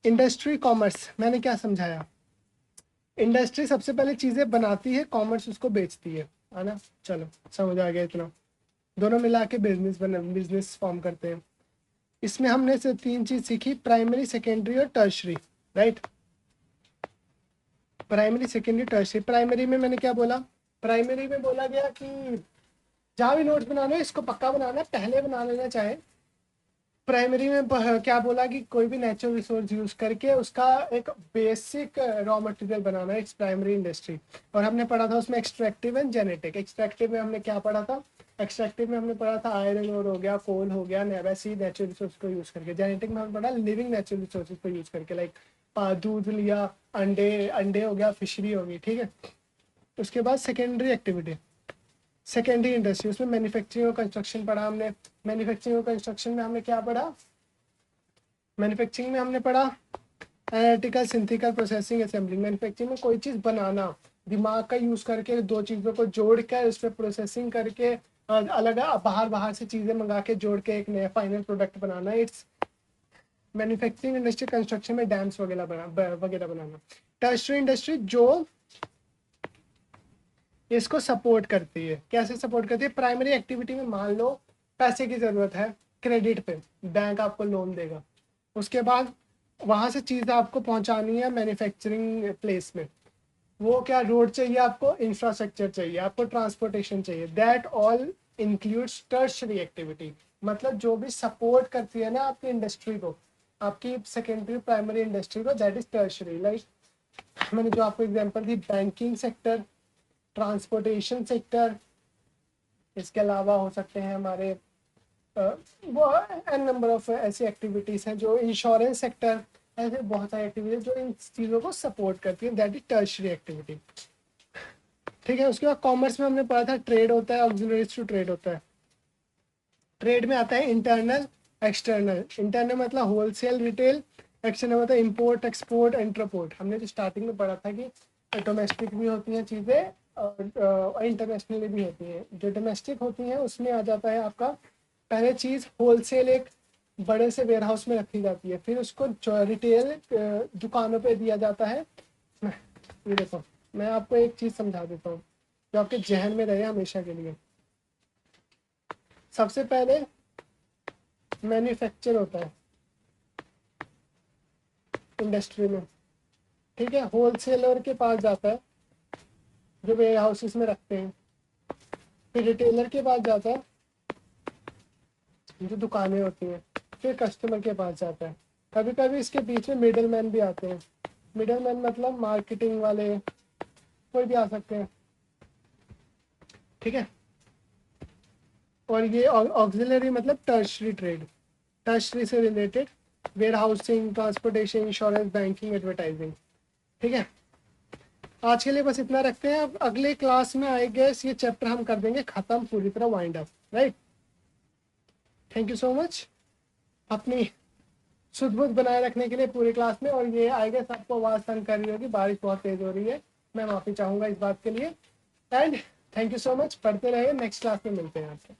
B: इंडस्ट्री कॉमर्स, मैंने क्या समझाया? इंडस्ट्री सबसे पहले चीज़ें बनाती है, कॉमर्स उसको बेचती है ना। चलो समझ आ गया इतना। दोनों मिला के बिजनेस फॉर्म करते हैं। इसमें हमने से 3 चीज़ सीखी, प्राइमरी, सेकेंडरी और tertiary, right. Primary, secondary, tertiary. Primary में मैंने क्या बोला? प्राइमरी में बोला गया कि जहाँ भी नोट्स बनाना है इसको पक्का बनाना है, पहले बना लेना चाहे। प्राइमरी में क्या बोला कि कोई भी नेचुरल रिसोर्स यूज करके उसका एक बेसिक रॉ मटेरियल बनाना है, इट्स प्राइमरी इंडस्ट्री। और हमने पढ़ा था उसमें एक्सट्रैक्टिव एंड जेनेटिक। एक्सट्रैक्टिव में हमने क्या पढ़ा था? एक्सट्रैक्टिव में हमने पढ़ा था आयरन ओर हो गया, कोल हो गया, वैसे नेचुरल रिसोर्स को यूज करके। जेनेटिक में हमने पढ़ा लिविंग नेचुरल रिसोर्सेज को यूज करके, लाइक दूध लिया, अंडे अंडे हो गया, फिशरी होगी, ठीक है। उसके बाद सेकेंडरी एक्टिविटी, सेकेंडरी इंडस्ट्री, उसमें मैन्युफैक्चरिंग और कंस्ट्रक्शन पढ़ा हमने। मैन्युफैक्चरिंग और कंस्ट्रक्शन में हमने क्या पढ़ा? मैन्युफैक्चरिंग में हमने पढ़ा analytical, synthetical, processing, assembling. Manufacturing में कोई चीज़ बनाना, दिमाग का यूज़ करके दो चीज़ों को जोड़ कर उस पर प्रोसेसिंग करके अलग बाहर से चीज़ें मंगा के जोड़ के एक नया final product banana, it's manufacturing industry. Construction में डैम्स वगैरह बनाना। टर्शरी इंडस्ट्री जो इसको सपोर्ट करती है। कैसे सपोर्ट करती है? प्राइमरी एक्टिविटी में मान लो पैसे की ज़रूरत है, क्रेडिट पे बैंक आपको लोन देगा। उसके बाद वहाँ से चीज़ आपको पहुँचानी है मैन्युफैक्चरिंग प्लेस में। वो क्या, रोड चाहिए आपको, इंफ्रास्ट्रक्चर चाहिए आपको, ट्रांसपोर्टेशन चाहिए, that all includes tertiary activity. मतलब जो भी सपोर्ट करती है ना आपकी इंडस्ट्री को, आपकी सेकेंडरी प्राइमरी इंडस्ट्री को, दैट इज टर्शरी। लाइक मैंने जो आपको एग्जांपल दी, बैंकिंग सेक्टर, ट्रांसपोर्टेशन सेक्टर, इसके अलावा हो सकते हैं हमारे वो एन नंबर ऑफ ऐसी एक्टिविटीज़ हैं, जो इंश्योरेंस सेक्टर, ऐसे बहुत सारी एक्टिविटीज जो इन चीज़ों को सपोर्ट करती है, दैट इज टर्शरी एक्टिविटी, ठीक है। उसके बाद कॉमर्स में हमने पढ़ा था ट्रेड होता है, ऑक्सिलरीज टू ट्रेड होता है। ट्रेड में आता है इंटरनल, एक्सटर्नल। इंटरनल मतलब होलसेल रिटेल, एक्सटर्नल मतलब इम्पोर्ट एक्सपोर्ट एंट्रपोर्ट। हमने जो स्टार्टिंग में पढ़ा था कि डोमेस्टिक भी होती हैं चीज़ें और इंटरनेशनली भी होती हैं। जो डोमेस्टिक होती हैं उसमें आ जाता है आपका पहले चीज़ होलसेल, एक बड़े से वेयर हाउस में रखी जाती है, फिर उसको रिटेल दुकानों पे दिया जाता है। ये देखो, मैं आपको एक चीज़ समझा देता हूँ जो आपके जहन में रहे हमेशा के लिए। सबसे पहले मैन्युफैक्चर होता है इंडस्ट्री में, ठीक है। होलसेलर के पास जाता है जो वेयर हाउसेस में रखते हैं, फिर रिटेलर के पास जाता है जो दुकानें होती हैं, फिर कस्टमर के पास जाता है। कभी कभी इसके बीच में मिडल मैन भी आते हैं। मिडल मैन मतलब मार्केटिंग वाले, कोई भी आ सकते हैं, ठीक है। और ये ऑक्सिलरी मतलब टर्शरी ट्रेड, टर्शरी से related warehousing, transportation, insurance, banking, advertising, ठीक है। आज के लिए बस इतना रखते हैं। अब अगले क्लास में आई गेस ये चैप्टर हम कर देंगे खत्म, पूरी तरह wind up, right. Thank you so much अपनी शुद्ध बुद्ध बनाए रखने के लिए पूरी क्लास में। और ये आई गेस आपको आवाज़ तंग कर रही होगी, बारिश बहुत तेज़ हो रही है, मैं माफ़ी चाहूँगा इस बात के लिए। And thank you so much, पढ़ते रहिए, नेक्स्ट क्लास में मिलते हैं आपसे।